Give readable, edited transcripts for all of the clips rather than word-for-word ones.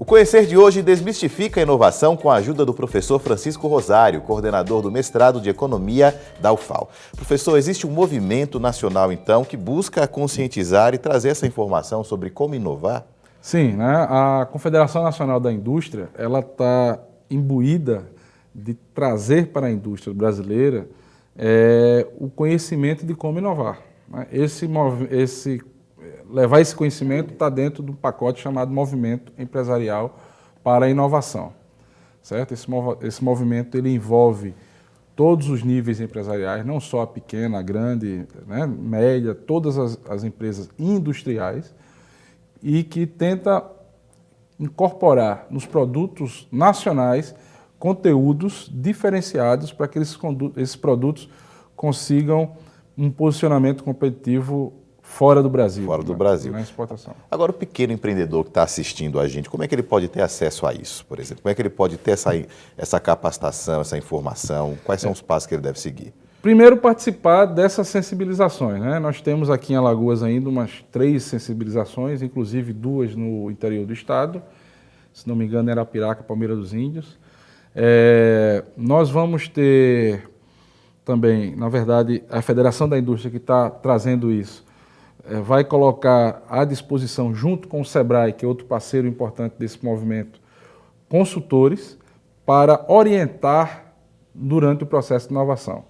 O Conhecer de hoje desmistifica a inovação com a ajuda do professor Francisco Rosário, coordenador do mestrado de Economia da UFAL. Professor, existe um movimento nacional, então, que busca conscientizar e trazer essa informação sobre como inovar? Sim, né? A Confederação Nacional da Indústria, ela está imbuída de trazer para a indústria brasileira o conhecimento de como inovar, né? Levar esse conhecimento está dentro de um pacote chamado Movimento Empresarial para a Inovação, certo? Esse movimento ele envolve todos os níveis empresariais, não só a pequena, a grande, né, média, todas as empresas industriais, e que tenta incorporar nos produtos nacionais conteúdos diferenciados para que esses produtos consigam um posicionamento competitivo fora do Brasil. Fora do Brasil. Na exportação. Agora, o pequeno empreendedor que está assistindo a gente, como é que ele pode ter acesso a isso, por exemplo? Como é que ele pode ter essa capacitação, essa informação? Quais são os passos que ele deve seguir? Primeiro, participar dessas sensibilizações, né? Nós temos aqui em Alagoas ainda umas 3 sensibilizações, inclusive 2 no interior do estado, se não me engano, era Arapiraca, Palmeira dos Índios. Nós vamos ter também, na verdade, a Federação da Indústria que está trazendo isso, vai colocar à disposição, junto com o SEBRAE, que é outro parceiro importante desse movimento, consultores para orientar durante o processo de inovação.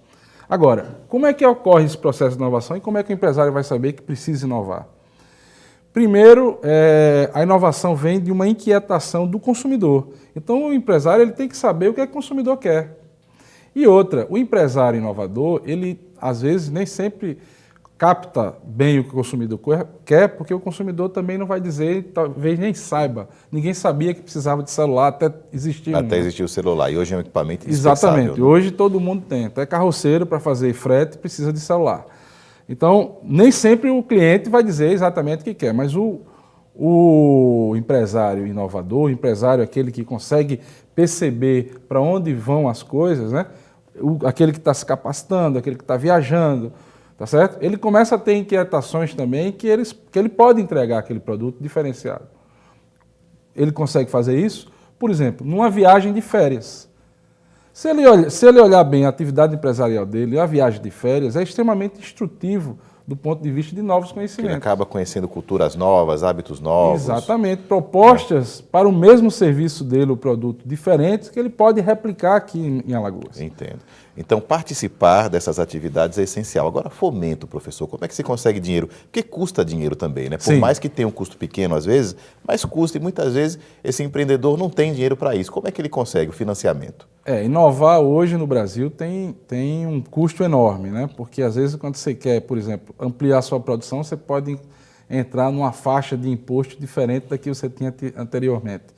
Agora, como é que ocorre esse processo de inovação e como é que o empresário vai saber que precisa inovar? Primeiro, a inovação vem de uma inquietação do consumidor. Então, o empresário ele tem que saber o que é que o consumidor quer. E outra, o empresário inovador, ele às vezes nem sempre capta bem o que o consumidor quer, porque o consumidor também não vai dizer, talvez nem saiba. Ninguém sabia que precisava de celular até existir Até existir o celular, e hoje é um equipamento indispensável. Exatamente, né? Hoje todo mundo tem, até carroceiro para fazer frete precisa de celular. Então, nem sempre o cliente vai dizer exatamente o que quer, mas o empresário inovador, o empresário aquele que consegue perceber para onde vão as coisas, né? Aquele que está se capacitando, aquele que está viajando, tá certo? Ele começa a ter inquietações também que ele pode entregar aquele produto diferenciado. Ele consegue fazer isso, por exemplo, numa viagem de férias. Se ele olhar bem a atividade empresarial dele, a viagem de férias é extremamente instrutivo do ponto de vista de novos conhecimentos. Ele acaba conhecendo culturas novas, hábitos novos. Exatamente, propostas para o mesmo serviço dele, o produto, diferentes, que ele pode replicar aqui em Alagoas. Entendo. Então, participar dessas atividades é essencial. Agora, fomento, professor, como é que se consegue dinheiro? Porque custa dinheiro também, né? Por Sim. mais que tenha um custo pequeno às vezes, mas custa e muitas vezes esse empreendedor não tem dinheiro para isso. Como é que ele consegue o financiamento? Inovar hoje no Brasil tem um custo enorme, né? Porque às vezes quando você quer, por exemplo, ampliar a sua produção, você pode entrar numa faixa de imposto diferente da que você tinha anteriormente.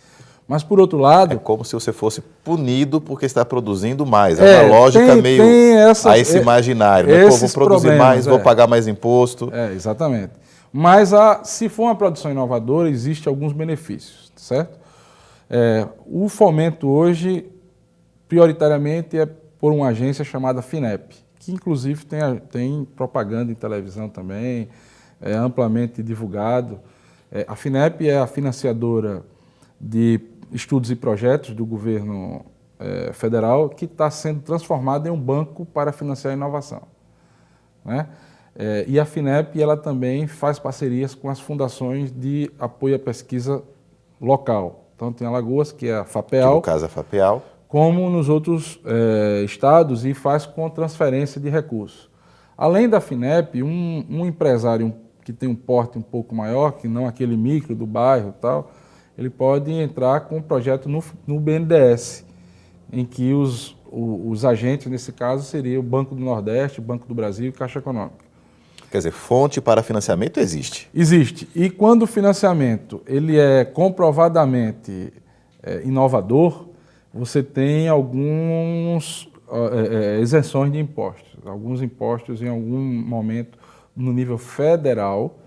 Mas, por outro lado... É como se você fosse punido porque está produzindo mais. É uma lógica meio a esse imaginário. Né? Pô, vou produzir mais, vou pagar mais imposto. Exatamente. Mas, se for uma produção inovadora, existem alguns benefícios, certo? O fomento hoje, prioritariamente, é por uma agência chamada FINEP, que, inclusive, tem propaganda em televisão também, é amplamente divulgado. A FINEP é a financiadora de estudos e projetos do governo federal que está sendo transformado em um banco para financiar a inovação, né? E a FINEP ela também faz parcerias com as fundações de apoio à pesquisa local, tanto em Alagoas, que é a FAPEAL, que no caso é a FAPEAL, como nos outros estados, e faz com transferência de recursos. Além da FINEP, um empresário que tem um porte um pouco maior, que não aquele micro do bairro e tal, ele pode entrar com um projeto no BNDES, em que os agentes, nesse caso, seriam o Banco do Nordeste, o Banco do Brasil e Caixa Econômica. Quer dizer, fonte para financiamento existe? Existe. E quando o financiamento ele é comprovadamente inovador, você tem algumas isenções de impostos. Alguns impostos, em algum momento, no nível federal,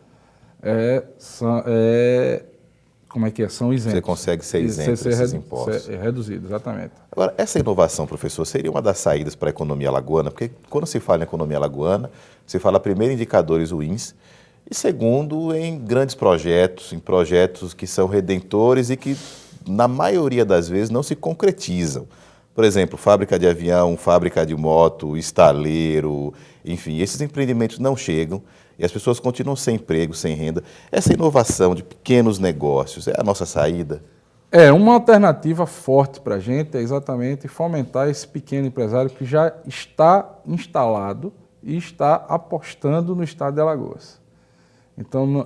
são isentos. Você consegue ser isento desses impostos. Reduzido, exatamente. Agora, essa inovação, professor, seria uma das saídas para a economia alagoana? Porque quando se fala em economia alagoana, se fala primeiro em indicadores ruins e segundo em grandes projetos, em projetos que são redentores e que na maioria das vezes, não se concretizam. Por exemplo, fábrica de avião, fábrica de moto, estaleiro, enfim, esses empreendimentos não chegam e as pessoas continuam sem emprego, sem renda. Essa inovação de pequenos negócios é a nossa saída? Uma alternativa forte para a gente é exatamente fomentar esse pequeno empresário que já está instalado e está apostando no estado de Alagoas. Então,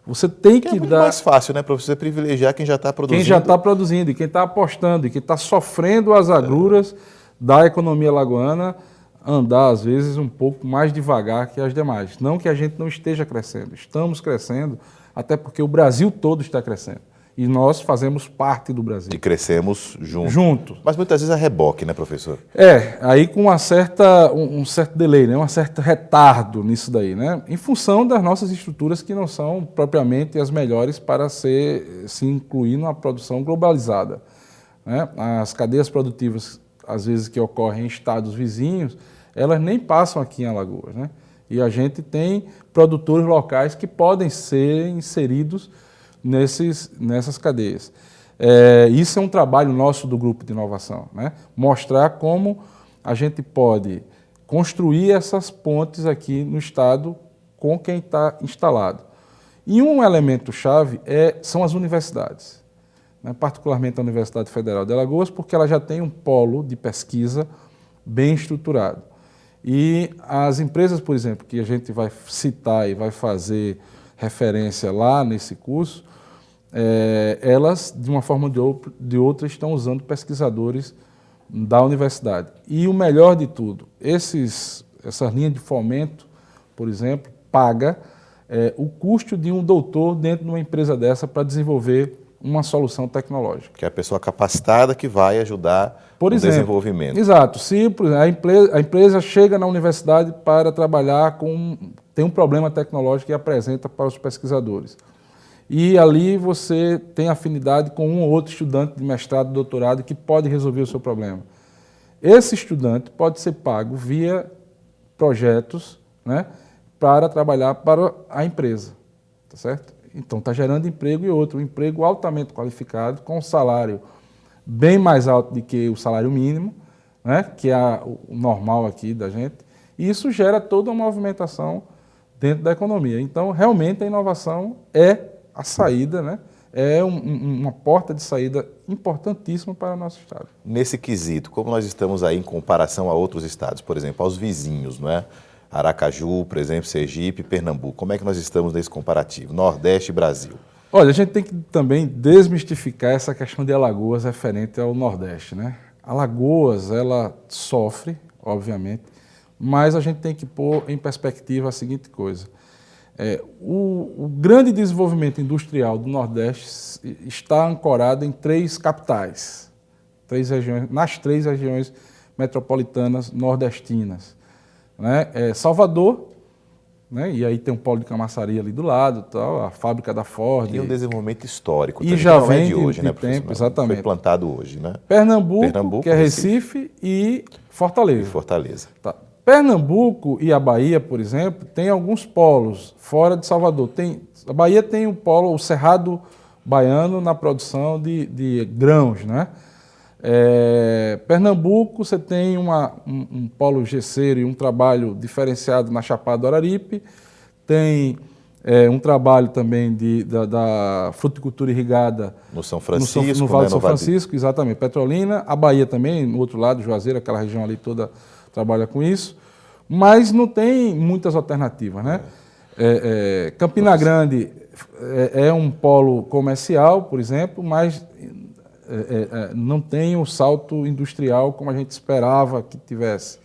você tem que muito dar... mais fácil, né, para você privilegiar quem já está produzindo. Quem já está produzindo e quem está apostando e quem está sofrendo as agruras da economia alagoana, andar, às vezes, um pouco mais devagar que as demais. Não que a gente não esteja crescendo, estamos crescendo, até porque o Brasil todo está crescendo. E nós fazemos parte do Brasil. E crescemos juntos. Juntos. Mas muitas vezes a reboque, né, professor? Aí com um certo delay, né? Um certo retardo nisso daí, né? Em função das nossas estruturas que não são propriamente as melhores para se incluir numa produção globalizada, né? As cadeias produtivas, às vezes, que ocorrem em estados vizinhos, elas nem passam aqui em Alagoas, né? E a gente tem produtores locais que podem ser inseridos nessas cadeias. Isso é um trabalho nosso do Grupo de Inovação, né? Mostrar como a gente pode construir essas pontes aqui no estado com quem está instalado. E um elemento-chave são as universidades, né? Particularmente a Universidade Federal de Alagoas, porque ela já tem um polo de pesquisa bem estruturado. E as empresas, por exemplo, que a gente vai citar e vai fazer referência lá nesse curso, elas, de uma forma ou de outra, estão usando pesquisadores da universidade. E o melhor de tudo, essas linhas de fomento, por exemplo, paga o custo de um doutor dentro de uma empresa dessa para desenvolver uma solução tecnológica. Que é a pessoa capacitada que vai ajudar no desenvolvimento. Exato. Se, por exemplo, a empresa chega na universidade para trabalhar tem um problema tecnológico e apresenta para os pesquisadores. E ali você tem afinidade com um ou outro estudante de mestrado, doutorado, que pode resolver o seu problema. Esse estudante pode ser pago via projetos, né, para trabalhar para a empresa, tá certo? Então está gerando emprego e outro, um emprego altamente qualificado, com um salário bem mais alto do que o salário mínimo, né, que é o normal aqui da gente, e isso gera toda uma movimentação dentro da economia. Então, realmente, a inovação é a saída, né? É uma porta de saída importantíssima para o nosso estado. Nesse quesito, como nós estamos aí em comparação a outros estados, por exemplo, aos vizinhos, não é? Aracaju, por exemplo, Sergipe, Pernambuco, como é que nós estamos nesse comparativo? Nordeste e Brasil. Olha, a gente tem que também desmistificar essa questão de Alagoas referente ao Nordeste, né? Alagoas, ela sofre, obviamente, mas a gente tem que pôr em perspectiva a seguinte coisa. O grande desenvolvimento industrial do Nordeste está ancorado em 3 capitais, nas 3 regiões metropolitanas nordestinas, né? Salvador, né? E aí tem um polo de Camaçari ali do lado, tal, a fábrica da Ford. E um desenvolvimento histórico. E já vem de hoje, né, professor? Tempo, exatamente. Foi plantado hoje, né? Pernambuco, que é Recife e Fortaleza. Tá. Pernambuco e a Bahia, por exemplo, tem alguns polos fora de Salvador. A Bahia tem o Cerrado Baiano na produção de grãos, né? Pernambuco, você tem um polo gesseiro e um trabalho diferenciado na Chapada do Araripe, tem um trabalho também da fruticultura irrigada no São Francisco, no Vale do São Francisco, exatamente, Petrolina, a Bahia também, no outro lado, Juazeiro, aquela região ali toda trabalha com isso, mas não tem muitas alternativas, né? Campina Grande é um polo comercial, por exemplo, mas não tem o salto industrial como a gente esperava que tivesse.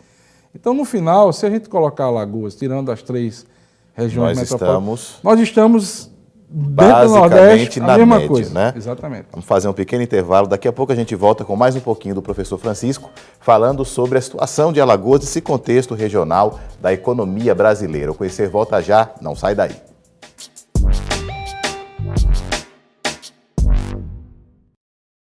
Então, no final, se a gente colocar Alagoas, tirando as 3 regiões metropolitanas, nós estamos dentro do Nordeste, a mesma coisa, né? Exatamente. Vamos fazer um pequeno intervalo. Daqui a pouco a gente volta com mais um pouquinho do professor Francisco, falando sobre a situação de Alagoas, esse contexto regional da economia brasileira. O Conhecer volta já, não sai daí.